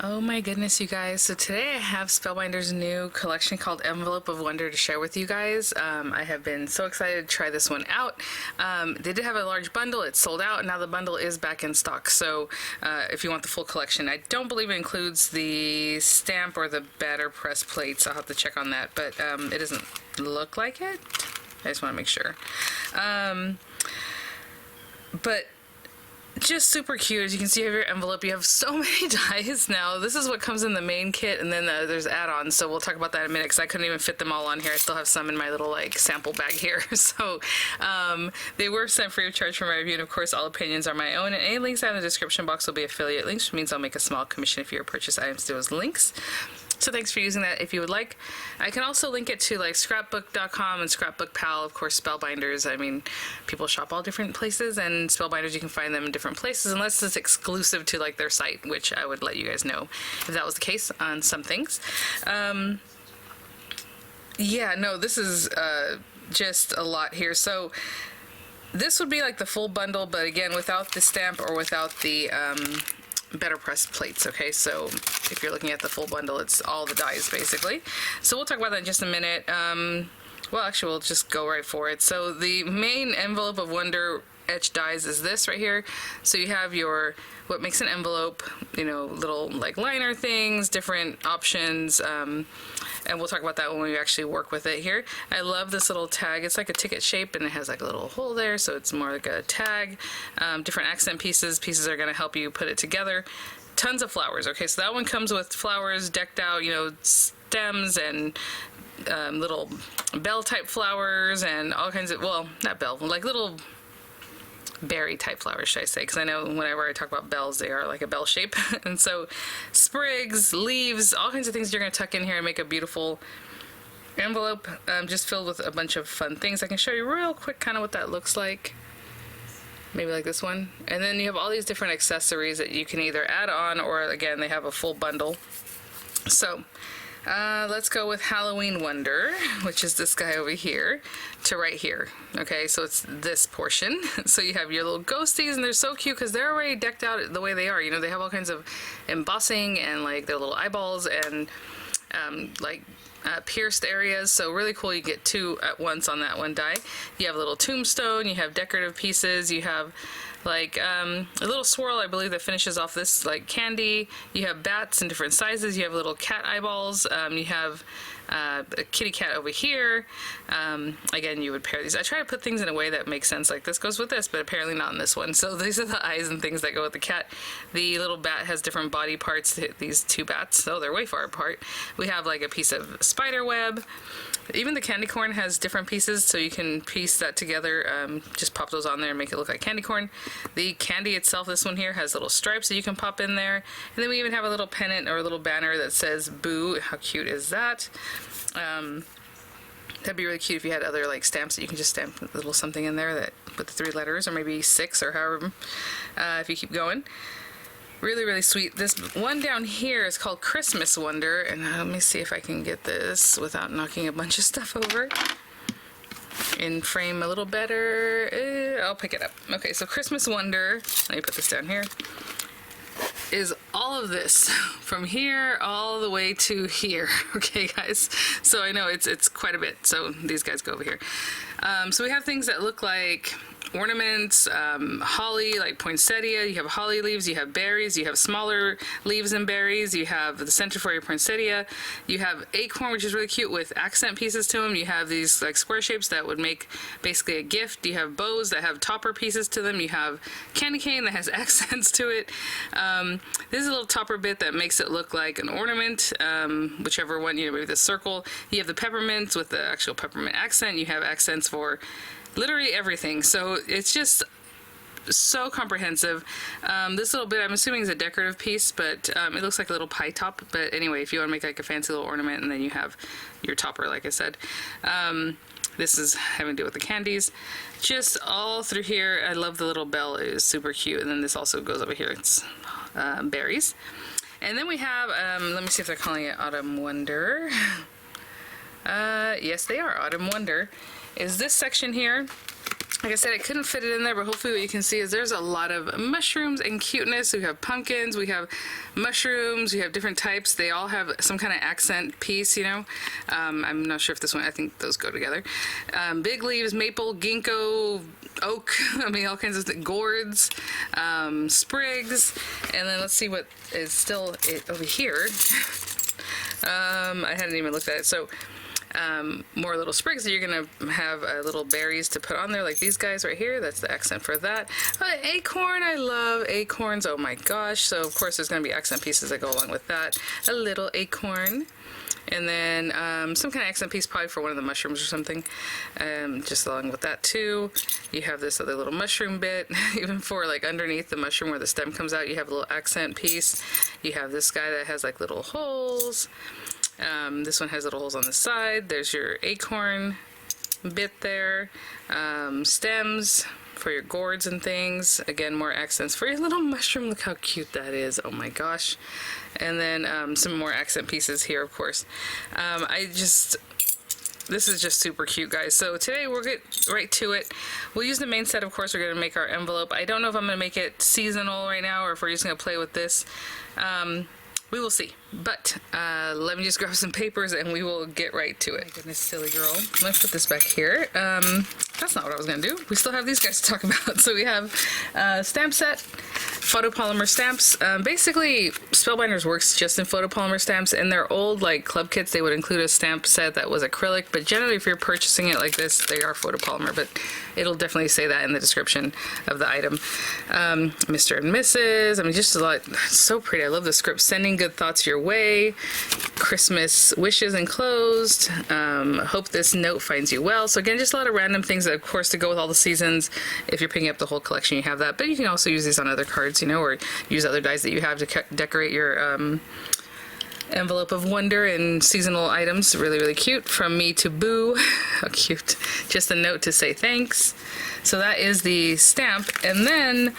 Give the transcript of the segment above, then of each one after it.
Oh my goodness, you guys. So today I have Spellbinders' new collection called Envelope of Wonder to share with you guys. I have been so excited to try this one out. They did have a large bundle. It's sold out, and now the bundle is back in stock. So if you want the full collection, I don't believe it includes the stamp or the batter press plates. I'll have to check on that, but it doesn't look like it. I just want to make sure. But just super cute. As you can see, you have your envelope. You have so many dies now. This is what comes in the main kit, and then there's add-ons, so we'll talk about that in a minute because I couldn't even fit them all on here. I still have some in my little like sample bag here. So they were sent free of charge for my review, and of course all opinions are my own, and any links out in the description box will be affiliate links, which means I'll make a small commission if you purchase items to those links. So thanks for using that if you would like. I can also link it to like scrapbook.com and Scrapbook Pal, of course, Spellbinders. I mean, people shop all different places, and Spellbinders, you can find them in different places unless it's exclusive to like their site, which I would let you guys know if that was the case on some things. Yeah, no, this is just a lot here. So this would be like the full bundle, but again, without the stamp or without the better press plates. Okay, so if you're looking at the full bundle, it's all the dies basically. So we'll talk about that in just a minute. Well, actually, we'll just go right for it. So the main Envelope of Wonder etched dies is this right here. So you have your what makes an envelope, you know, little like liner things, different options, and we'll talk about that when we actually work with it here. I love this little tag. It's like a ticket shape, and it has like a little hole there, so it's more like a tag. Different accent pieces are going to help you put it together. Tons of flowers. Okay, so that one comes with flowers decked out, you know, stems and little bell type flowers and all kinds of, well, not bell, like little berry type flowers, should I say, because I know whenever I talk about bells, they are like a bell shape. And so sprigs, leaves, all kinds of things you're going to tuck in here and make a beautiful envelope, just filled with a bunch of fun things. I can show you real quick kind of what that looks like. Maybe like this one. And then you have all these different accessories that you can either add on, or again, they have a full bundle. So let's go with Halloween Wonder, which is this guy over here to right here. Okay, so it's this portion. So you have your little ghosties, and they're so cute because they're already decked out the way they are. You know, they have all kinds of embossing and like their little eyeballs and pierced areas, so really cool. You get two at once on that one die. You have a little tombstone, you have decorative pieces, you have like a little swirl, I believe, that finishes off this like candy. You have bats in different sizes. You have little cat eyeballs. You have a kitty cat over here. Again, you would pair these. I try to put things in a way that makes sense, like this goes with this, but apparently not in this one. So these are the eyes and things that go with the cat. The little bat has different body parts, these two bats, so they're way far apart. We have like a piece of spider web. Even the candy corn has different pieces, so you can piece that together, just pop those on there and make it look like candy corn. The candy itself, this one here, has little stripes that you can pop in there. And then we even have a little pennant or a little banner that says boo. How cute is that? That'd be really cute if you had other like stamps that you can just stamp a little something in there that with the 3 letters, or maybe 6 or however, if you keep going. Really, really sweet. This one down here is called Christmas Wonder, and let me see if I can get this without knocking a bunch of stuff over in frame a little better. I'll pick it up. Okay, so Christmas Wonder, let me put this down here, is all of this from here all the way to here. Okay, guys, so I know it's quite a bit, so these guys go over here. So we have things that look like ornaments, holly, like poinsettia. You have holly leaves, you have berries, you have smaller leaves and berries, you have the center for your poinsettia, you have acorn, which is really cute with accent pieces to them. You have these like square shapes that would make basically a gift. You have bows that have topper pieces to them. You have candy cane that has accents to it. This is a little topper bit that makes it look like an ornament, whichever one, you know, maybe the circle. You have the peppermints with the actual peppermint accent. You have accents for literally everything. So it's just so comprehensive. This little bit, I'm assuming, is a decorative piece, but it looks like a little pie top. But anyway, if you want to make like a fancy little ornament, and then you have your topper, like I said. This is having to do with the candies. Just all through here, I love the little bell. It is super cute. And then this also goes over here. It's berries. And then we have, let me see if they're calling it Autumn Wonder. Yes, they are. Autumn Wonder is this section here. Like I said, I couldn't fit it in there, but hopefully what you can see is there's a lot of mushrooms and cuteness. We have pumpkins, we have mushrooms, we have different types. They all have some kind of accent piece, you know. I'm not sure if this one, I think those go together. Big leaves, maple, ginkgo, oak, I mean all kinds of gourds, sprigs, and then let's see what is still over here. I hadn't even looked at it. So more little sprigs that you're gonna have little berries to put on there, like these guys right here. That's the accent for that. Acorn, I love acorns. Oh my gosh. So of course there's gonna be accent pieces that go along with that. A little acorn. And then some kind of accent piece probably for one of the mushrooms or something. Just along with that too. You have this other little mushroom bit. Even for like underneath the mushroom where the stem comes out, you have a little accent piece. You have this guy that has like little holes. This one has little holes on the side. There's your acorn bit there. Stems for your gourds and things. Again, more accents for your little mushroom. Look how cute that is. Oh my gosh. And then some more accent pieces here, of course. This is just super cute, guys. So today we'll get right to it. We'll use the main set, of course. We're going to make our envelope. I don't know if I'm going to make it seasonal right now or if we're just going to play with this. We will see. But let me just grab some papers and we will get right to it. Oh my goodness, silly girl. Let me put this back here. That's not what I was going to do. We still have these guys to talk about. So we have stamp set, photopolymer stamps. Basically, Spellbinders works just in photopolymer stamps. In their old like club kits, they would include a stamp set that was acrylic. But generally, if you're purchasing it like this, they are photopolymer. But it'll definitely say that in the description of the item. Mr. and Mrs. I mean, just a lot. It's so pretty. I love the script. Sending good thoughts your way. Christmas wishes enclosed. Hope this note finds you well. So again, just a lot of random things that, of course, to go with all the seasons. If you're picking up the whole collection, you have that. But you can also use these on other cards, you know, or use other dies that you have to decorate your envelope of wonder and seasonal items. Really, really cute. From me to Boo. How cute. Just a note to say thanks. So that is the stamp. And then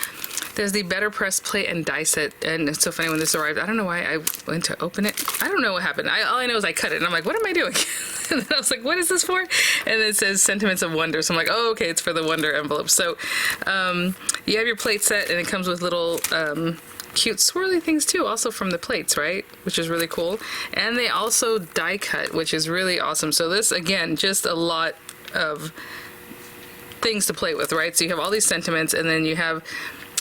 there's the Better Press plate and die set. And it's so funny when this arrived. I don't know why I went to open it. I don't know what happened. All I know is I cut it. And I'm like, what am I doing? And then I was like, what is this for? And it says Sentiments of Wonder. So I'm like, oh, okay, it's for the Wonder envelope. So you have your plate set, and it comes with little cute swirly things too, also from the plates, right? Which is really cool. And they also die cut, which is really awesome. So this, again, just a lot of things to play with, right? So you have all these sentiments, and then you have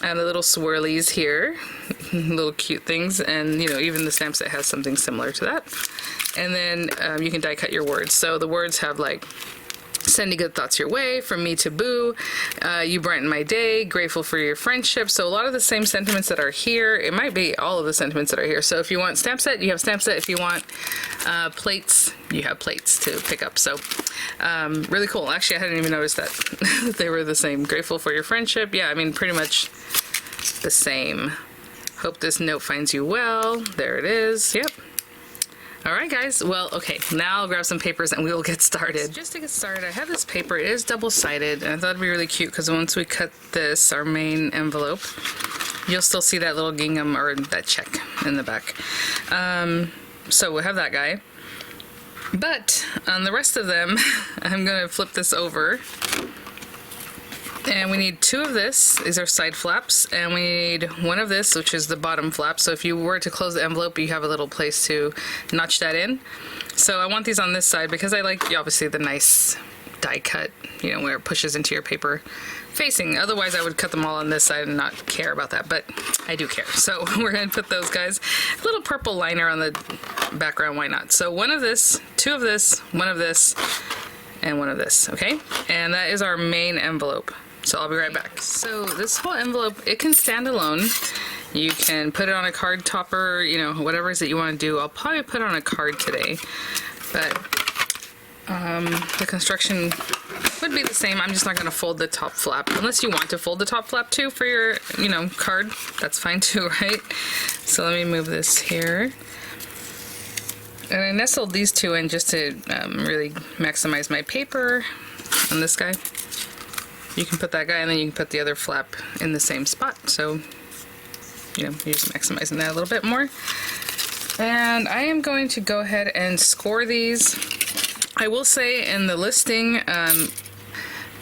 the little swirlies here, little cute things, and you know, even the stamp set has something similar to that. And then you can die cut your words. So the words have like, sending good thoughts your way, from me to Boo, you brighten my day, grateful for your friendship. So a lot of the same sentiments that are here. It might be all of the sentiments that are here. So if you want stamp set, you have stamp set. If you want plates, you have plates to pick up. So really cool. Actually, I hadn't even noticed that they were the same. Grateful for your friendship. Yeah, I mean, pretty much the same. Hope this note finds you well. There it is. Yep. All right, guys. Well, okay, now I'll grab some papers and we will get started. Just to get started, I have this paper. It is double-sided, and I thought it'd be really cute because once we cut this, our main envelope, you'll still see that little gingham or that check in the back. So we'll have that guy. But on the rest of them, I'm going to flip this over. And we need 2 of this. These are side flaps. And we need 1 of this, which is the bottom flap. So if you were to close the envelope, you have a little place to notch that in. So I want these on this side because I like, obviously, the nice die cut, you know, where it pushes into your paper facing. Otherwise, I would cut them all on this side and not care about that. But I do care. So we're going to put those guys. A little purple liner on the background. Why not? So 1 of this, 2 of this, 1 of this, and 1 of this. Okay? And that is our main envelope. So I'll be right back. So this whole envelope, it can stand alone. You can put it on a card topper, you know, whatever it is that you want to do. I'll probably put it on a card today, but the construction would be the same. I'm just not going to fold the top flap. Unless you want to fold the top flap too for your, you know, card. That's fine too, right? So let me move this here. And I nestled these 2 in just to really maximize my paper on this guy. You can put that guy and then you can put the other flap in the same spot. So, you know, you're just maximizing that a little bit more. And I am going to go ahead and score these. I will say in the listing,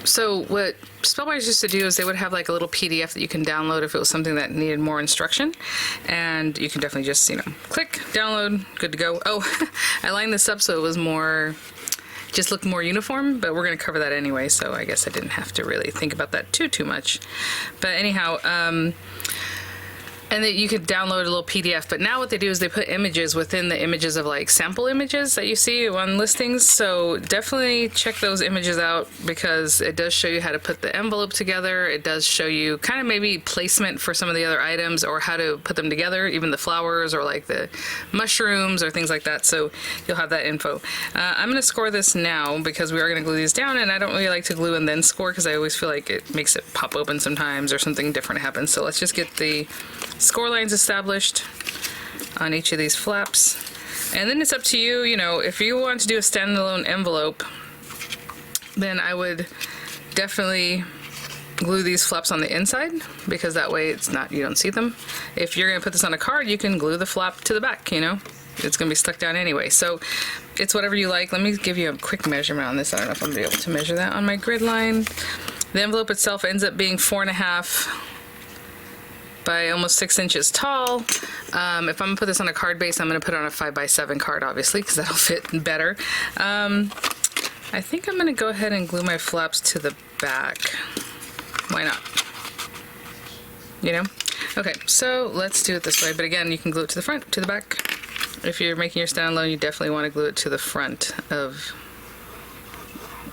so what Spellbinders used to do is they would have like a little PDF that you can download if it was something that needed more instruction, and you can definitely just, you know, click, download, good to go. Oh, I lined this up so it was more, just looked more uniform, but we're going to cover that anyway, so I guess I didn't have to really think about that too much. But anyhow, and that you could download a little PDF, but now what they do is they put images within the images of like sample images that you see on listings. So definitely check those images out, because it does show you how to put the envelope together. It does show you kind of maybe placement for some of the other items, or how to put them together, even the flowers or like the mushrooms or things like that. So you'll have that info. I'm going to score this now because we are going to glue these down, and I don't really like to glue and then score because I always feel like it makes it pop open sometimes or something different happens. So let's just get the score lines established on each of these flaps, and then it's up to you. You know, if you want to do a standalone envelope, then I would definitely glue these flaps on the inside, because that way it's not, you don't see them. If you're going to put this on a card, you can glue the flap to the back, you know, it's going to be stuck down anyway. So it's whatever you like. Let me give you a quick measurement on this. I don't know if I'm going to be able to measure that on my grid line. The envelope itself ends up being 4.5 by almost 6 inches tall. If I'm gonna put this on a card base, I'm gonna put it on a 5x7 card, obviously, because that'll fit better. I think I'm gonna go ahead and glue my flaps to the back. Why not? You know? Okay, so let's do it this way. But again, you can glue it to the front, to the back. If you're making your standalone, you definitely want to glue it to the front of,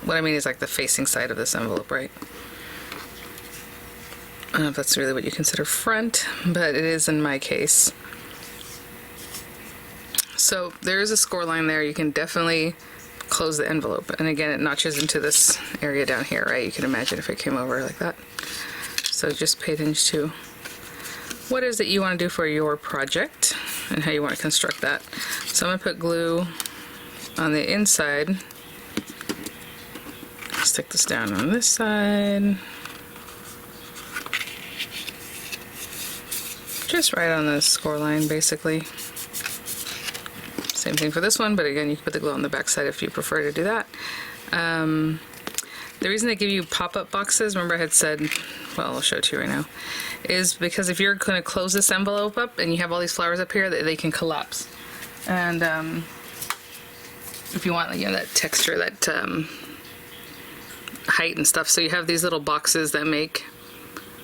what I mean is like the facing side of this envelope, right? I don't know if that's really what you consider front, but it is in my case. So there is a score line there. You can definitely close the envelope. And again, it notches into this area down here, right? You can imagine if it came over like that. So just pay attention to what is it you want to do for your project and how you want to construct that. So I'm going to put glue on the inside. Stick this down on this side. Just right on the score line, basically. Same thing for this one, but again, you can put the glue on the back side if you prefer to do that. The reason they give you pop-up boxes, remember I had said, well, I'll show it to you right now, is because if you're going to close this envelope up and you have all these flowers up here, they can collapse. And if you want, you know, that texture, that height and stuff, so you have these little boxes that make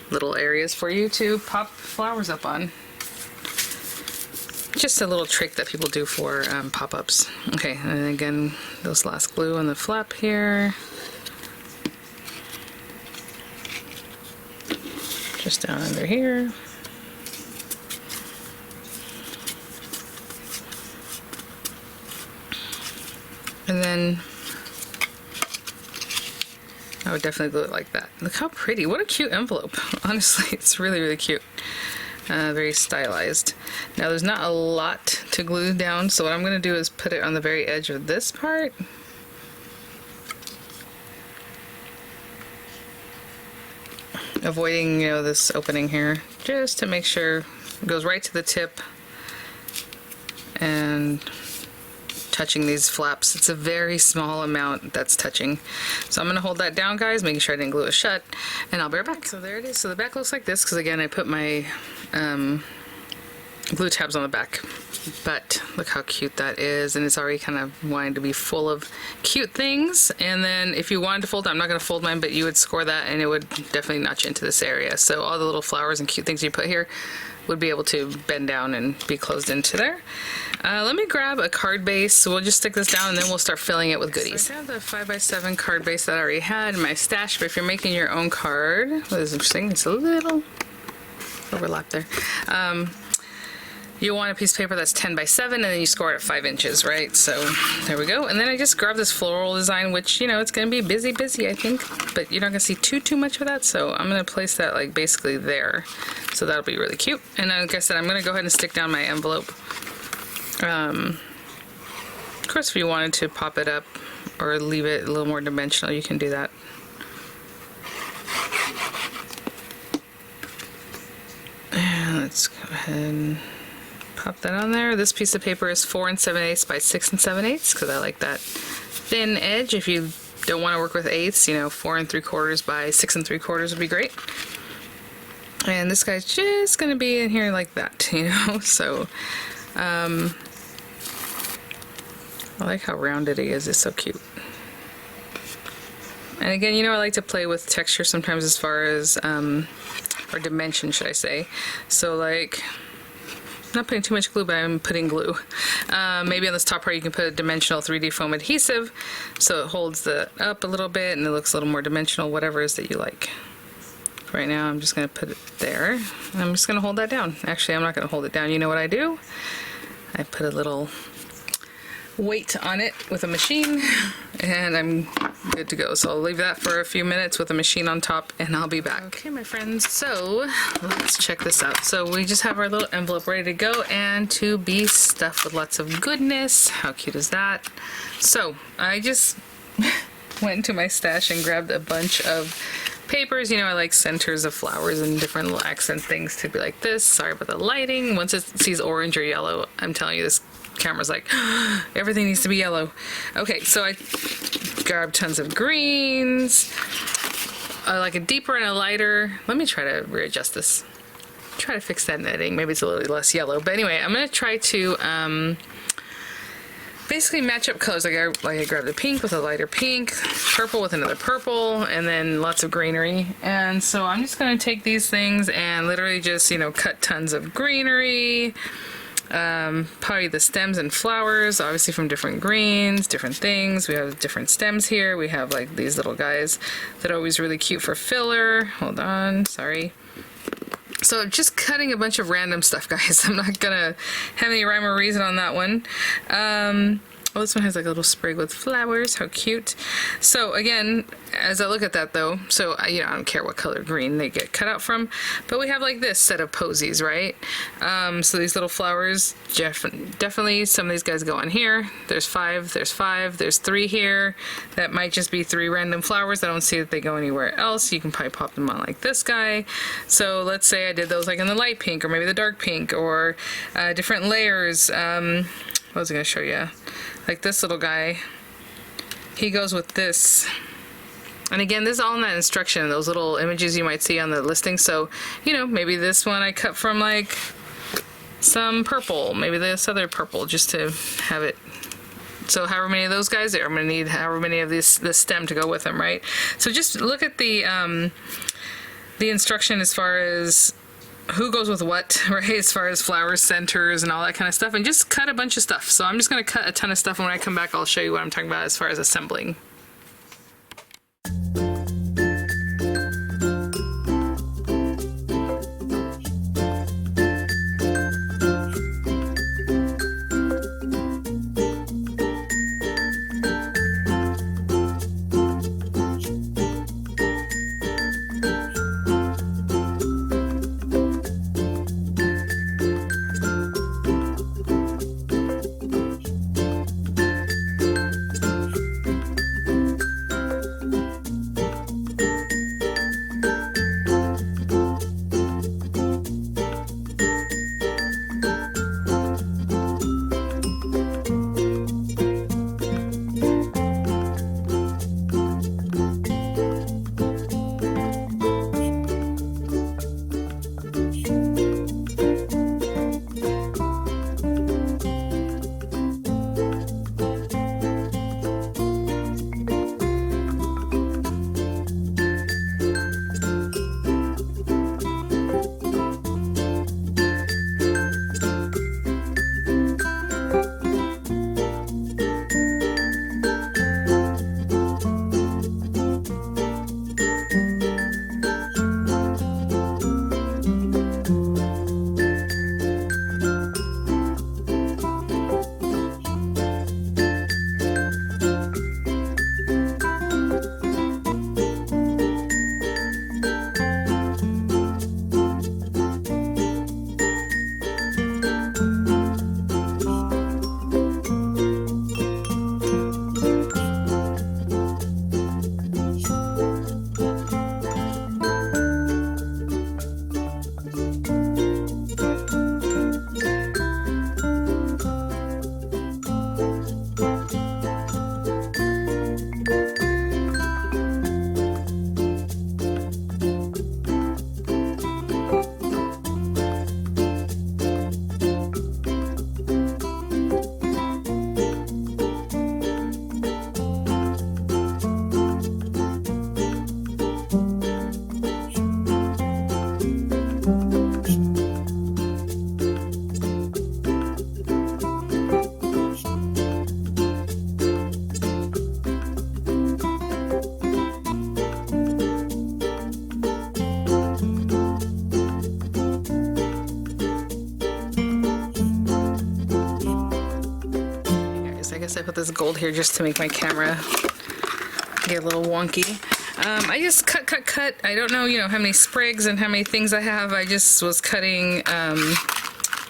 little areas for you to pop flowers up on. Just a little trick that people do for pop-ups. Okay, and again, those last glue on the flap here. Just down under here. And then I would definitely glue it like that. Look how pretty. What a cute envelope. Honestly, it's really, really cute. Very stylized. Now, there's not a lot to glue down, so what I'm going to do is put it on the very edge of this part. Avoiding, you know, this opening here, just to make sure it goes right to the tip and touching these flaps. It's a very small amount that's touching. So I'm going to hold that down, guys, making sure I didn't glue it shut, and I'll be right back. So there it is. So the back looks like this, because again, I put my glue tabs on the back. But look how cute that is, and it's already kind of wanting to be full of cute things. And then if you wanted to fold, I'm not going to fold mine, but you would score that and it would definitely notch into this area. So all the little flowers and cute things you put here would be able to bend down and be closed into there. Let me grab a card base. So we'll just stick this down and then we'll start filling it with goodies. So I have the 5x7 card base that I already had in my stash, but if you're making your own card, what is interesting, it's a little overlap there. You want a piece of paper that's 10x7 and then you score it at 5 inches, right? So there we go. And then I just grabbed this floral design, which, you know, it's going to be busy, I think, but you're not going to see too much of that. So I'm going to place that like basically there. So that'll be really cute. And like I said, I'm going to go ahead and stick down my envelope. Of course, if you wanted to pop it up or leave it a little more dimensional, you can do that. And let's go ahead and pop that on there. This piece of paper is 4 7/8 by 6 7/8 because I like that thin edge. If you don't want to work with 1/8, you know, 4 3/4 by 6 3/4 would be great. And this guy's just going to be in here like that, you know, so I like how rounded he is. It's so cute. And again, you know, I like to play with texture sometimes as far as, or dimension, should I say. So like, I'm not putting too much glue, but I'm putting glue. Maybe on this top part you can put a dimensional 3D foam adhesive so it holds the up a little bit and it looks a little more dimensional, whatever it is that you like. Right now I'm just going to put it there, and I'm just going to hold that down. Actually, I'm not going to hold it down. You know what I do? I put a little weight on it with a machine, and I'm good to go. So I'll leave that for a few minutes with a machine on top, and I'll be back. Okay, my friends, so let's check this out. So we just have our little envelope ready to go and to be stuffed with lots of goodness. How cute is that? So I just went into my stash and grabbed a bunch of papers. You know, I like centers of flowers and different little accent things to be like this. Sorry about the lighting. Once it sees orange or yellow, I'm telling you, this camera's like, everything needs to be yellow. Okay, so I grabbed tons of greens, like a deeper and a lighter. Let me try to readjust this. Try to fix that in editing. Maybe it's a little less yellow. But anyway, I'm going to try to basically match up colors. Like I grabbed a pink with a lighter pink, purple with another purple, and then lots of greenery. And so I'm just going to take these things and literally just, you know, cut tons of greenery. Probably the stems and flowers, obviously from different greens, different things. We have different stems here. We have like these little guys that are always really cute for filler. Hold on, sorry. So just cutting a bunch of random stuff, guys. I'm not gonna have any rhyme or reason on that one. Oh, this one has like a little sprig with flowers. How cute. So again, as I look at that though, so you know, I don't care what color green they get cut out from, but we have like this set of posies, right? So these little flowers, definitely some of these guys go on here. There's 5, there's 5, there's 3 here. That might just be 3 random flowers. I don't see that they go anywhere else. You can probably pop them on like this guy. So let's say I did those like in the light pink or maybe the dark pink, or different layers. What was I gonna show you? Like this little guy, he goes with this. And again, this is all in that instruction, those little images you might see on the listing. So, you know, maybe this one I cut from like some purple, maybe this other purple, just to have it. So however many of those guys there, I'm gonna need however many of this stem to go with them, right? So just look at the instruction as far as who goes with what, right, as far as flowers, centers, and all that kind of stuff, and just cut a bunch of stuff. So I'm just going to cut a ton of stuff, and when I come back, I'll show you what I'm talking about as far as assembling. guess I put this gold here just to make my camera get a little wonky. I just cut. I don't know, you know, how many sprigs and how many things I have. I just was cutting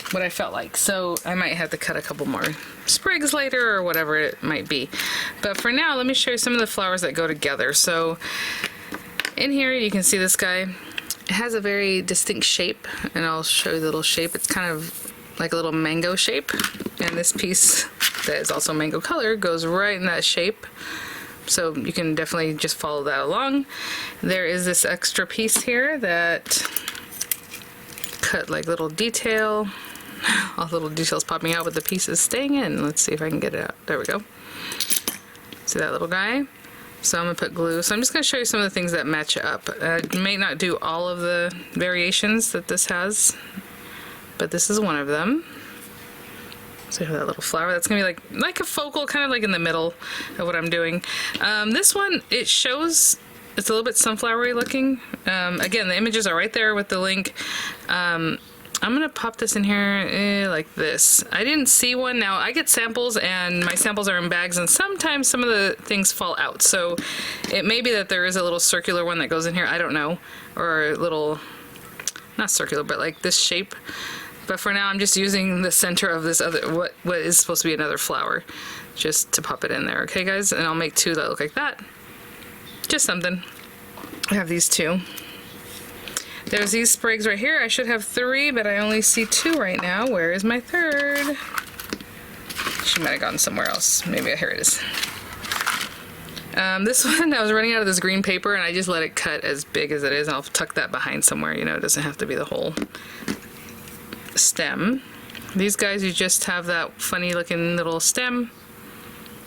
what I felt like. So I might have to cut a couple more sprigs later or whatever it might be. But for now, let me show you some of the flowers that go together. So in here, you can see this guy. It has a very distinct shape, and I'll show you the little shape. It's kind of like a little mango shape. And this piece that is also mango color goes right in that shape. So you can definitely just follow that along. There is this extra piece here that cut like little detail. All the little details popping out with the pieces staying in. Let's see if I can get it out. There we go. See that little guy? So I'm gonna put glue. So I'm just gonna show you some of the things that match up. I may not do all of the variations that this has, but this is one of them. So you have that little flower. That's gonna be like a focal, kind of like in the middle of what I'm doing. This one, it shows, it's a little bit sunflowery looking. Again, the images are right there with the link. I'm gonna pop this in here like this. I didn't see one. Now I get samples and my samples are in bags, and sometimes some of the things fall out. So it may be that there is a little circular one that goes in here. I don't know. Or a little, not circular, but like this shape. But for now, I'm just using the center of this other, what is supposed to be another flower, just to pop it in there. Okay, guys? And I'll make two that look like that. Just something. I have these two. There's these sprigs right here. I should have 3, but I only see 2 right now. Where is my 3rd? She might have gone somewhere else. Maybe here it is. This one, I was running out of this green paper, and I just let it cut as big as it is. I'll tuck that behind somewhere. You know, it doesn't have to be the whole stem. These guys, you just have that funny looking little stem,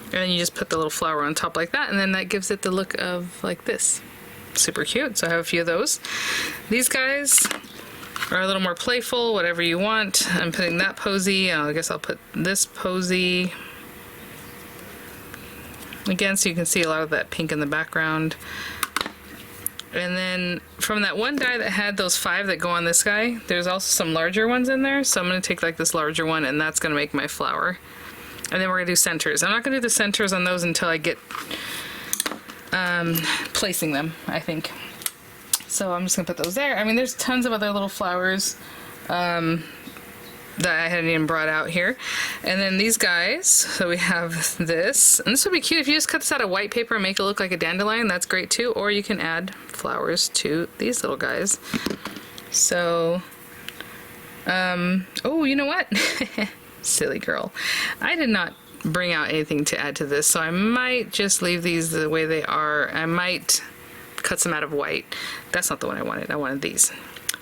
and then you just put the little flower on top like that, and then that gives it the look of like this. Super cute. So I have a few of those. These guys are a little more playful, whatever you want. I'm putting that posy. I guess I'll put this posy again, so you can see a lot of that pink in the background. And then from that one die that had those 5 that go on this guy, there's also some larger ones in there. So I'm going to take like this larger one, and that's going to make my flower. And then we're going to do centers. I'm not going to do the centers on those until I get placing them, I think. So I'm just going to put those there. I mean, there's tons of other little flowers that I hadn't even brought out here. And then these guys, so we have this, and this would be cute if you just cut this out of white paper and make it look like a dandelion. That's great too. Or you can add flowers to these little guys. So, oh, you know what? Silly girl. I did not bring out anything to add to this, so I might just leave these the way they are. I might cut some out of white. That's not the one I wanted. I wanted these.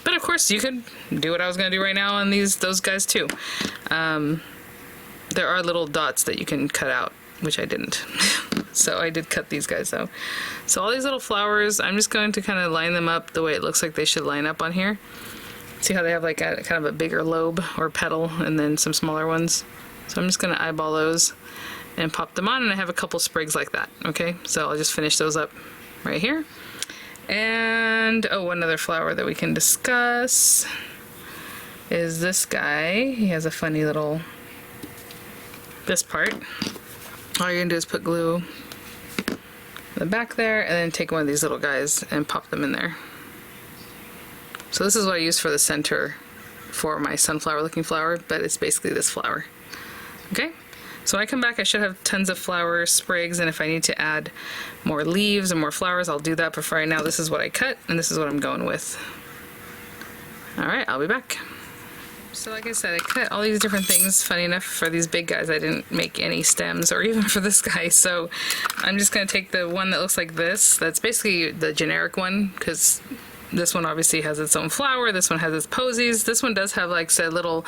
But of course, you could do what I was going to do right now on those guys too. There are little dots that you can cut out, which I didn't. So I did cut these guys though. So all these little flowers, I'm just going to kind of line them up the way it looks like they should line up on here. See how they have like a kind of a bigger lobe or petal, and then some smaller ones. So I'm just going to eyeball those and pop them on, and I have a couple sprigs like that. Okay, so I'll just finish those up right here. And oh, one other flower that we can discuss is this guy. He has a funny little, this part. All you're gonna do is put glue in the back there, and then take one of these little guys and pop them in there. So this is what I use for the center for my sunflower looking flower, but it's basically this flower. Okay, so when I come back, I should have tons of flower sprigs, and if I need to add more leaves and more flowers, I'll do that. But for right now, this is what I cut, and this is what I'm going with. All right, I'll be back. So like I said, I cut all these different things. Funny enough, for these big guys, I didn't make any stems, or even for this guy. So I'm just gonna take the one that looks like this. That's basically the generic one, because this one obviously has its own flower. This one has its posies. This one does have, like said, little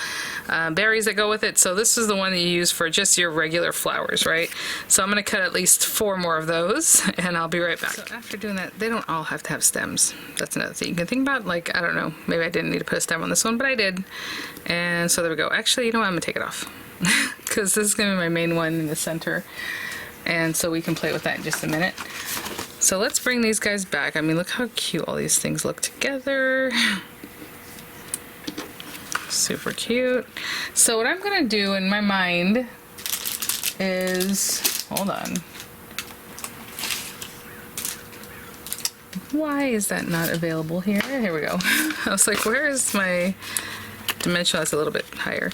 berries that go with it. So this is the one that you use for just your regular flowers, right? So I'm going to cut at least 4 more of those, and I'll be right back. So after doing that, they don't all have to have stems. That's another thing you can think about. Like, I don't know, maybe I didn't need to put a stem on this one, but I did. And so there we go. Actually, you know what? I'm going to take it off, because this is going to be my main one in the center. And so we can play with that in just a minute. So let's bring these guys back. I mean, look how cute all these things look together. Super cute. So what I'm gonna do in my mind is, hold on. Why is that not available here? Here we go. I was like, where is my dimensional? That's a little bit higher.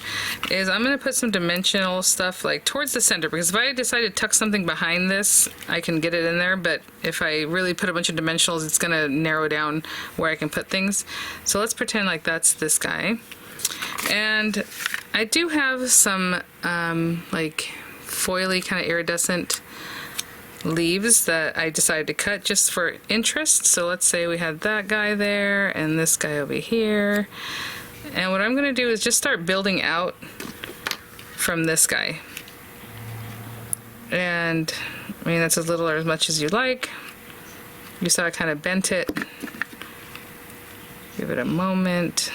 Is I'm going to put some dimensional stuff like towards the center, because if I decide to tuck something behind this, I can get it in there, but if I really put a bunch of dimensionals, it's going to narrow down where I can put things. So let's pretend like that's this guy. And I do have some like foily kind of iridescent leaves that I decided to cut just for interest. So let's say we had that guy there and this guy over here. And what I'm going to do is just start building out from this guy. And I mean, that's as little or as much as you like. You saw I kind of bent it. Give it a moment.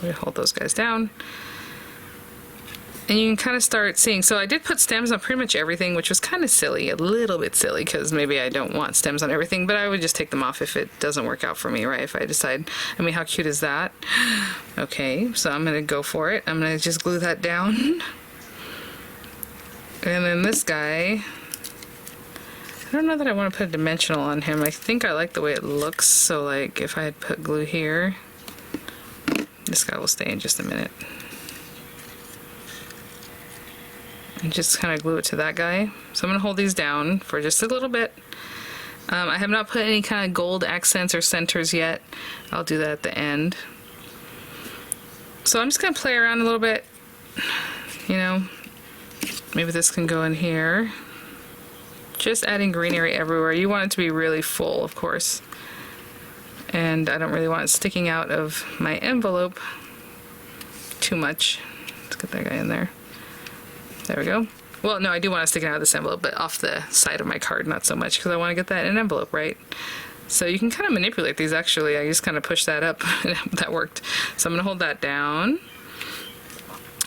We hold those guys down. And you can kind of start seeing, so I did put stems on pretty much everything, which was kind of silly, a little bit silly, because maybe I don't want stems on everything, but I would just take them off if it doesn't work out for me, right? If I decide, I mean, how cute is that? Okay, so I'm going to go for it. I'm going to just glue that down. And then this guy, I don't know that I want to put a dimensional on him. I think I like the way it looks, so like if I had put glue here, this guy will stay in just a minute. And just kind of glue it to that guy. So I'm going to hold these down for just a little bit. I have not put any kind of gold accents or centers yet. I'll do that at the end. So I'm just going to play around a little bit. You know, maybe this can go in here. Just adding greenery everywhere. You want it to be really full, of course. And I don't really want it sticking out of my envelope too much. Let's get that guy in there. There we go. Well, no, I do want to stick it out of this envelope, but off the side of my card, not so much, because I want to get that in an envelope, right? So you can kind of manipulate these, actually. I just kind of push that up. That worked. So I'm going to hold that down.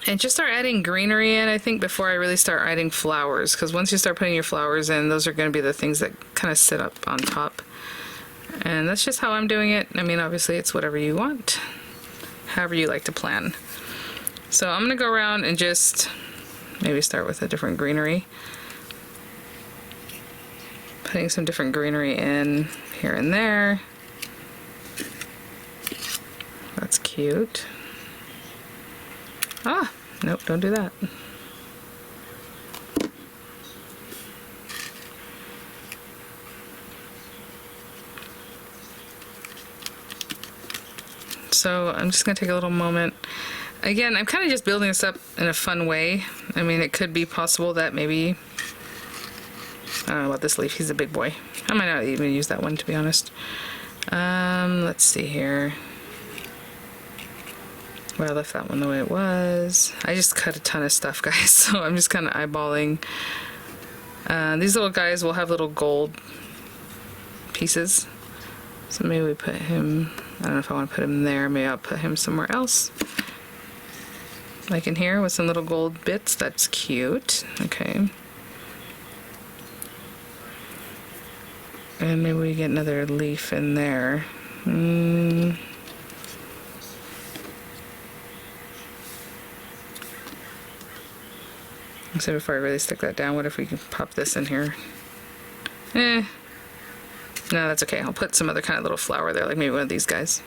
And just start adding greenery in, I think, before I really start adding flowers, because once you start putting your flowers in, those are going to be the things that kind of sit up on top. And that's just how I'm doing it. I mean, obviously, it's whatever you want, however you like to plan. So I'm going to go around and just maybe start with a different greenery. Putting some different greenery in here and there. That's cute. Ah, nope, don't do that. So I'm just going to take a little moment. Again, I'm kind of just building this up in a fun way. I mean, it could be possible that maybe, I don't know about this leaf, he's a big boy. I might not even use that one, to be honest. Let's see here. Well, I left that one the way it was. I just cut a ton of stuff, guys, so I'm just kind of eyeballing. These little guys will have little gold pieces. So maybe we put him, I don't know if I want to put him there. Maybe I'll put him somewhere else. Like in here with some little gold bits. That's cute. Okay. And maybe we get another leaf in there. So before I really stick that down, what if we can pop this in here? No, that's okay. I'll put some other kind of little flower there, like maybe one of these guys.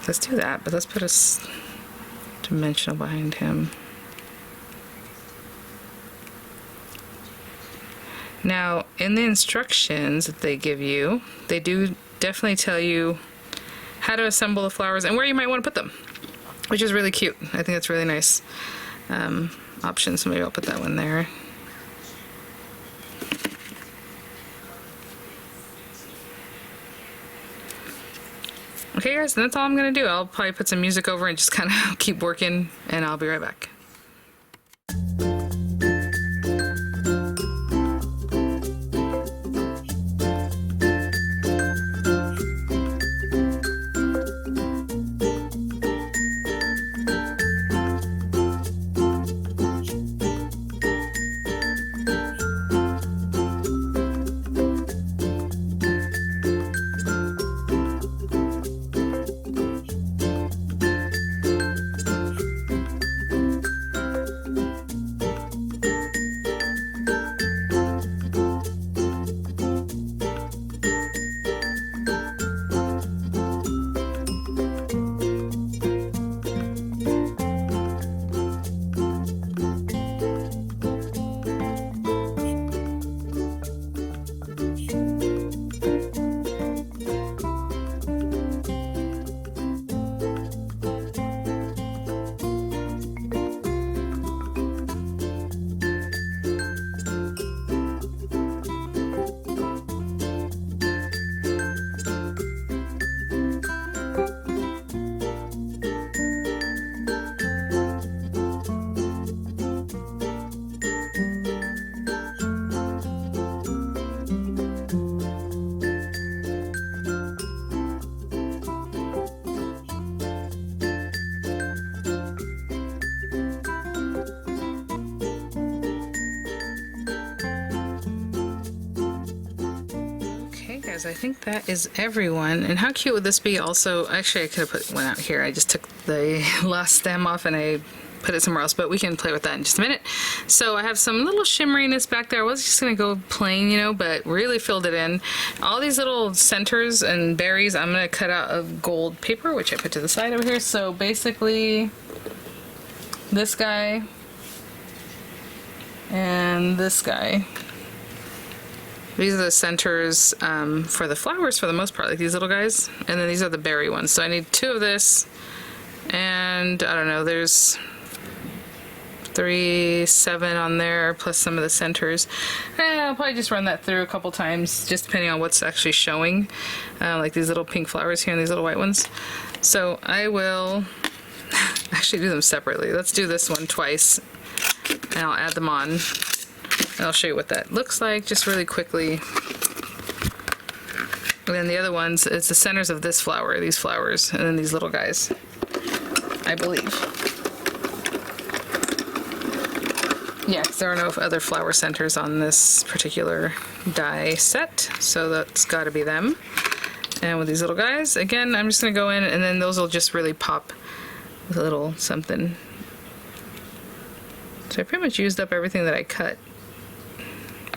Let's do that, but let's put a dimensional behind him. Now, in the instructions that they give you, they do definitely tell you how to assemble the flowers and where you might want to put them, which is really cute. I think that's really nice option, so maybe I'll put that one there. Okay guys, that's all I'm gonna do. I'll probably put some music over and just kind of keep working, and I'll be right back. guys, I think that is everyone. And how cute would this be also? Actually, I could have put one out here. I just took the last stem off and I put it somewhere else, but we can play with that in just a minute. So I have some little shimmeriness back there. I was just gonna go plain, you know, but really filled it in. All these little centers and berries I'm gonna cut out of gold paper, which I put to the side over here. So basically this guy and this guy. These are the centers for the flowers for the most part, like these little guys. And then these are the berry ones. So I need 2 of this. And I don't know, there's 3, 7 on there, plus some of the centers. And I'll probably just run that through a couple times, just depending on what's actually showing. Like these little pink flowers here and these little white ones. So I will actually do them separately. Let's do this one twice. And I'll add them on. And I'll show you what that looks like just really quickly. And then the other ones, it's the centers of this flower, these flowers, and then these little guys, I believe. Yeah, because there are no other flower centers on this particular die set, so that's got to be them. And with these little guys, again, I'm just going to go in, and then those will just really pop with a little something. So I pretty much used up everything that I cut.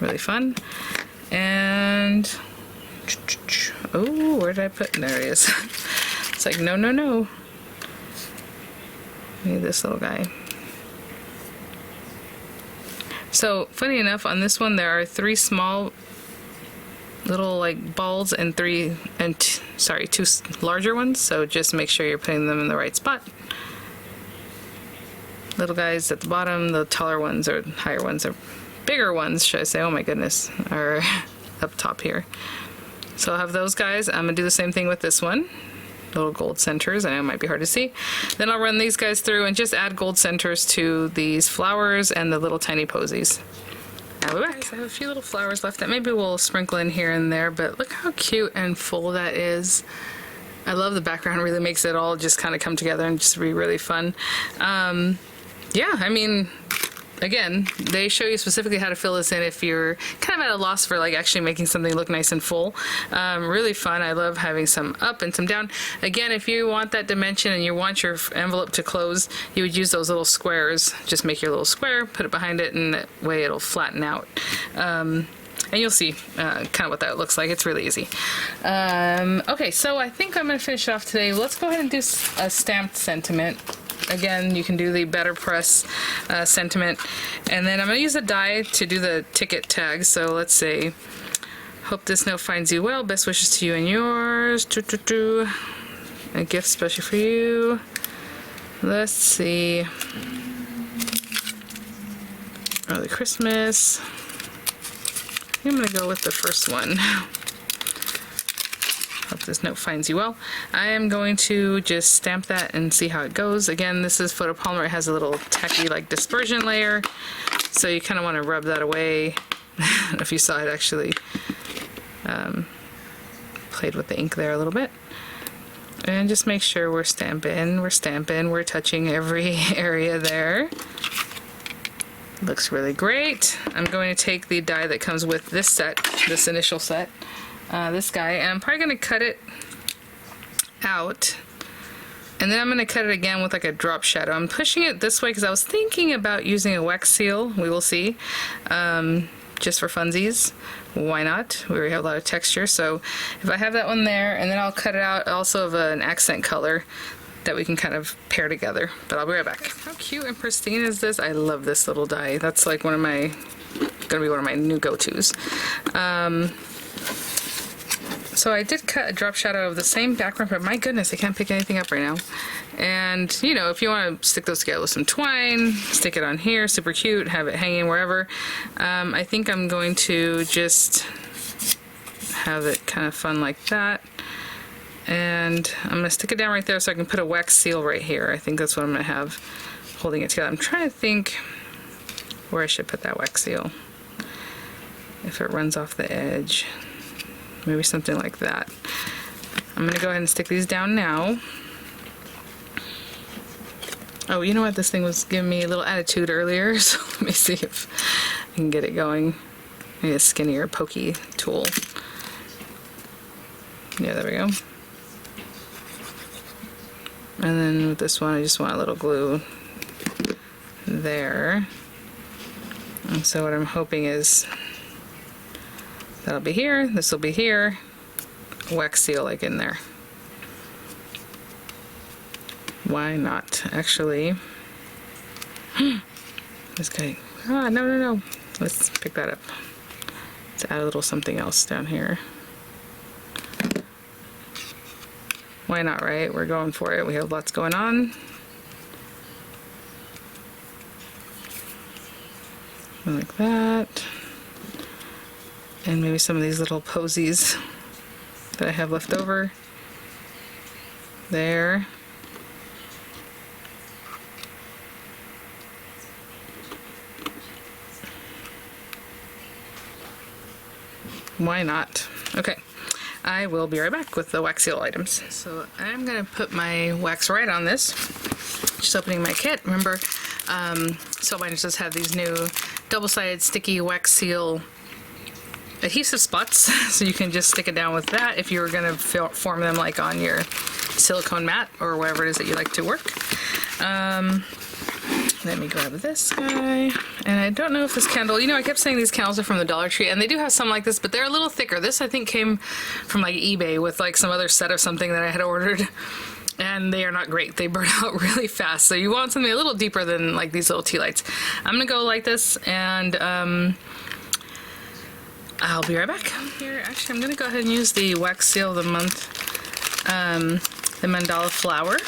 Really fun. And oh, where did I put? There it is. It's like no, no, no. I need this little guy. So funny enough, on this one there are 3 small little like balls and 2 larger ones. So just make sure you're putting them in the right spot. Little guys at the bottom, the taller ones or higher ones are bigger ones, should I say, oh my goodness, are up top here. So I'll have those guys. I'm gonna do the same thing with this one. Little gold centers, I know it might be hard to see. Then I'll run these guys through and just add gold centers to these flowers and the little tiny posies. Now we're back. I have a few little flowers left that maybe we'll sprinkle in here and there, but look how cute and full that is. I love the background, it really makes it all just kind of come together and just be really fun. Yeah, I mean, again, they show you specifically how to fill this in if you're kind of at a loss for like actually making something look nice and full. Really fun. I love having some up and some down. Again, if you want that dimension and you want your envelope to close, you would use those little squares. Just make your little square, put it behind it, and that way it'll flatten out. And you'll see kind of what that looks like. It's really easy. Okay, so I think I'm going to finish off today. Let's go ahead and do a stamped sentiment. Again, you can do the better press sentiment. And then I'm going to use a die to do the ticket tag. So let's say, hope this note finds you well. Best wishes to you and yours. A gift special for you. Let's see. Early Christmas. I'm going to go with the first one. Hope this note finds you well. I am going to just stamp that and see how it goes. Again, this is photopolymer. It has a little tacky like dispersion layer, so you kind of want to rub that away. If you saw it actually played with the ink there a little bit. And just make sure we're stamping, we're touching every area there. Looks really great. I'm going to take the die that comes with this set, this initial set, this guy, and I'm probably going to cut it out, and then I'm going to cut it again with like a drop shadow. I'm pushing it this way because I was thinking about using a wax seal. We will see, just for funsies. Why not? We already have a lot of texture, so if I have that one there, and then I'll cut it out also of an accent color that we can kind of pair together. But I'll be right back. How cute and pristine is this? I love this little die. That's like gonna be one of my new go-tos. So I did cut a drop shadow of the same background, but my goodness, I can't pick anything up right now. And you know, if you want to stick those together with some twine, stick it on here, super cute, have it hanging wherever. I think I'm going to just have it kind of fun like that. And I'm going to stick it down right there so I can put a wax seal right here. I think that's what I'm going to have holding it together. I'm trying to think where I should put that wax seal. If it runs off the edge. Maybe something like that. I'm going to go ahead and stick these down now. Oh, you know what? This thing was giving me a little attitude earlier, so let me see if I can get it going. I need a skinnier, pokey tool. Yeah, there we go. And then with this one, I just want a little glue there. And so what I'm hoping is that'll be here, this will be here, wax seal like in there. Why not? Actually, this guy, no. Let's pick that up. Let's add a little something else down here. Why not, right? We're going for it. We have lots going on. Like that. And maybe some of these little posies that I have left over. There. Why not? Okay. I will be right back with the wax seal items. So I'm going to put my wax right on this. Just opening my kit. Remember, Spellbinders does have these new double-sided sticky wax seal adhesive spots, so you can just stick it down with that if you were going to form them like on your silicone mat or wherever it is that you like to work. Let me grab this guy. And I don't know if this candle, you know, I kept saying these candles are from the Dollar Tree, and they do have some like this, but they're a little thicker. This I think came from like eBay with like some other set of something that I had ordered, and they are not great. They burn out really fast, so you want something a little deeper than like these little tea lights. I'm gonna go like this, and I'll be right back. Here, actually, I'm gonna go ahead and use the wax seal of the month, the mandala flower,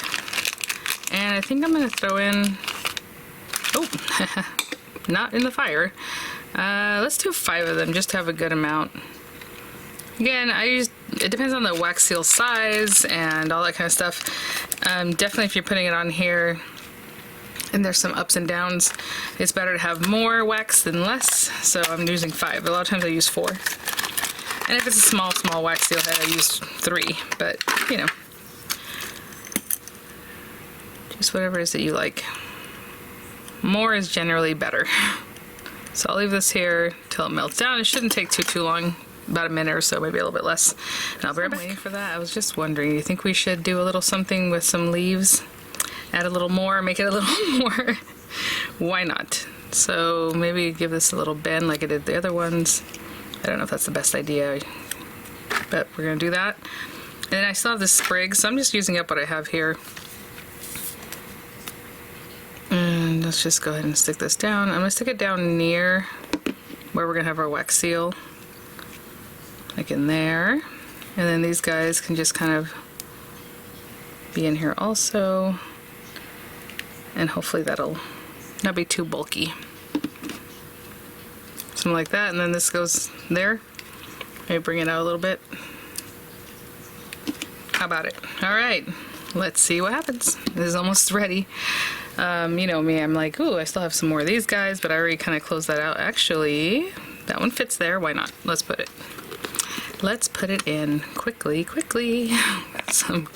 and I think I'm gonna throw in, oh, not in the fire. Let's do 5 of them just to have a good amount. Again, it depends on the wax seal size and all that kind of stuff. Definitely if you're putting it on here and there's some ups and downs, it's better to have more wax than less. So I'm using 5. A lot of times I use 4. And if it's a small wax seal head, I use 3. But, you know, just whatever it is that you like. More is generally better. So I'll leave this here till it melts down. It shouldn't take too long, about a minute or so, maybe a little bit less. And I'll be right back. Waiting for that. I was just wondering, do you think we should do a little something with some leaves? Add a little more, make it a little more. Why not? So maybe give this a little bend like I did the other ones. I don't know if that's the best idea, but we're gonna do that. And then I still have the sprig, so I'm just using up what I have here. And let's just go ahead and stick this down. I'm gonna stick it down near where we're gonna have our wax seal, like in there. And then these guys can just kind of be in here also. And hopefully that'll not be too bulky. Something like that, and then this goes there. Maybe bring it out a little bit. How about it? All right, let's see what happens. This is almost ready. You know me, I'm like, ooh, I still have some more of these guys, but I already kind of closed that out. Actually, that one fits there. Why not? Let's put it in quickly. Some.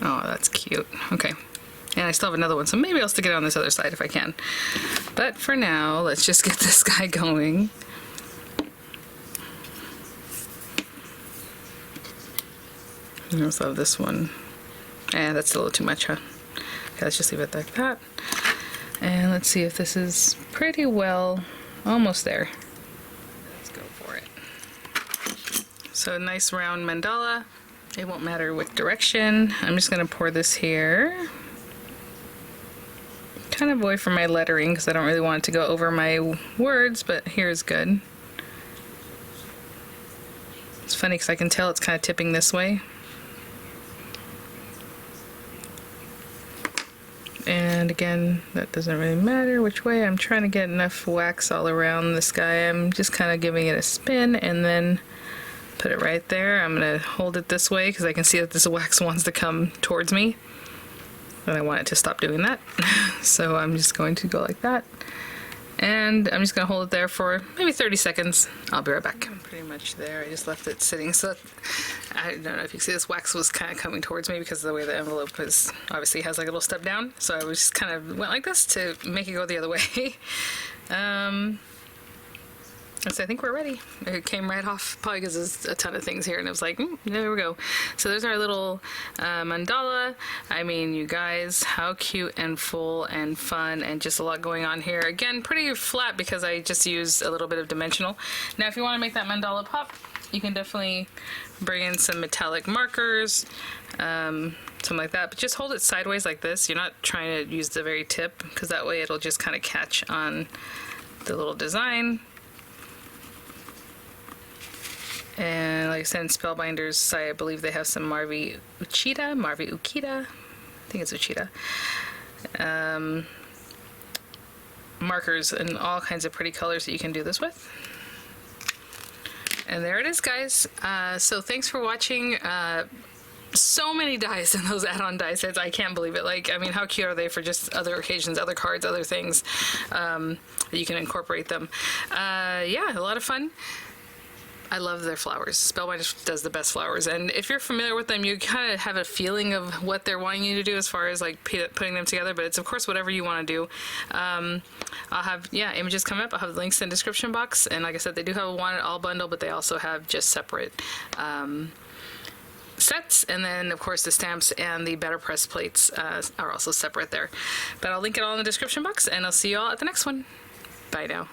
Oh, that's cute. Okay. And I still have another one, so maybe I'll stick it on this other side if I can. But for now, let's just get this guy going. I also have this one. That's a little too much, huh? Okay, let's just leave it like that. And let's see if this is pretty well almost there. Let's go for it. So a nice round mandala. It won't matter which direction. I'm just going to pour this here. Kind of away from my lettering because I don't really want it to go over my words, but here's good. It's funny because I can tell it's kind of tipping this way. And again, that doesn't really matter which way. I'm trying to get enough wax all around this guy. I'm just kind of giving it a spin and then put it right there. I'm going to hold it this way because I can see that this wax wants to come towards me. And I want it to stop doing that. So I'm just going to go like that. And I'm just going to hold it there for maybe 30 seconds. I'll be right back. I'm pretty much there. I just left it sitting. So I don't know if you can see this wax was kind of coming towards me because of the way the envelope was, obviously has like a little step down. So I was just kind of went like this to make it go the other way. So I think we're ready. It came right off, probably because there's a ton of things here, and it was like, there we go. So there's our little mandala. I mean, you guys, how cute and full and fun, and just a lot going on here. Again, pretty flat because I just used a little bit of dimensional. Now, if you want to make that mandala pop, you can definitely bring in some metallic markers, something like that. But just hold it sideways like this. You're not trying to use the very tip, because that way it'll just kind of catch on the little design. And like I said, in Spellbinders, I believe they have some Marvi Uchida, I think it's Uchida, markers in all kinds of pretty colors that you can do this with. And there it is, guys. So thanks for watching. So many dies in those add-on die sets. I can't believe it. Like, I mean, how cute are they for just other occasions, other cards, other things that you can incorporate them. Yeah, a lot of fun. I love their flowers. Spellbinders does the best flowers, and if you're familiar with them, you kind of have a feeling of what they're wanting you to do as far as like putting them together, but it's of course whatever you want to do. I'll have, yeah, images come up. I'll have the links in the description box, and like I said, they do have a one all bundle, but they also have just separate sets, and then of course the stamps and the better press plates are also separate there. But I'll link it all in the description box, and I'll see you all at the next one. Bye now.